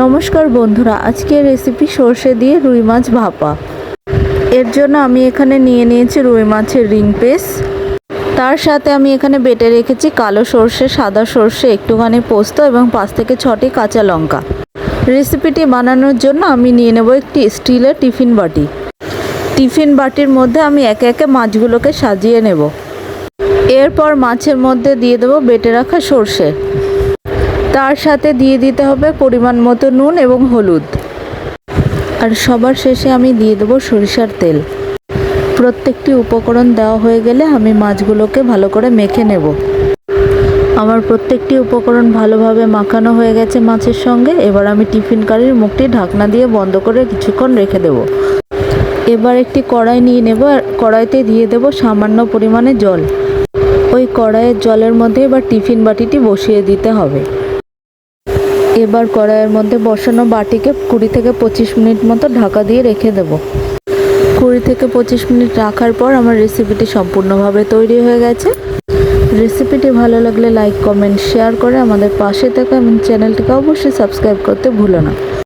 নমস্কার বন্ধুরা, আজকের রেসিপি সর্ষে দিয়ে রুই মাছ ভাপা। এর জন্য আমি এখানে নিয়ে নিয়েছি রুই মাছের রিং পিস। তার সাথে আমি এখানে বেটে রেখেছি কালো সর্ষে, সাদা সর্ষে, একটুখানি পোস্ত এবং 5 থেকে 6টি কাঁচা লঙ্কা। রেসিপিটি বানানোর জন্য আমি নিয়ে নেব একটি স্টিলের টিফিন বাটি। টিফিন বাটির মধ্যে আমি একে একে মাছগুলোকে সাজিয়ে নেব। এরপর মাছের মধ্যে দিয়ে দেবো বেটে রাখা সর্ষে। তার সাথে দিয়ে দিতে হবে পরিমাণ মতো নুন এবং হলুদ। আর সবার শেষে আমি দিয়ে দেবো সরিষার তেল। প্রত্যেকটি উপকরণ দেওয়া হয়ে গেলে আমি মাছগুলোকে ভালো করে মেখে নেব। আমার প্রত্যেকটি উপকরণ ভালোভাবে মাখানো হয়ে গেছে মাছের সঙ্গে। এবার আমি টিফিন কারির মুখটি ঢাকনা দিয়ে বন্ধ করে কিছুক্ষণ রেখে দেব। এবার একটি কড়াই নিয়ে নেব আর কড়াইতে দিয়ে দেব সামান্য পরিমাণে জল। ওই কড়াইয়ের জলের মধ্যে এবার টিফিন বাটিটি বসিয়ে দিতে হবে। এবার কড়াইয়ের মধ্যে বসানো বাটিকে 20 থেকে 25 মিনিট মতো ঢাকা দিয়ে রেখে দেব। 20 থেকে 25 মিনিট রাখার পর আমার রেসিপিটি সম্পূর্ণভাবে তৈরি হয়ে গেছে। রেসিপিটি ভালো লাগলে লাইক, কমেন্ট, শেয়ার করে আমাদের পাশে থাকা এবং চ্যানেলটিকে অবশ্যই সাবস্ক্রাইব করতে ভুলো না।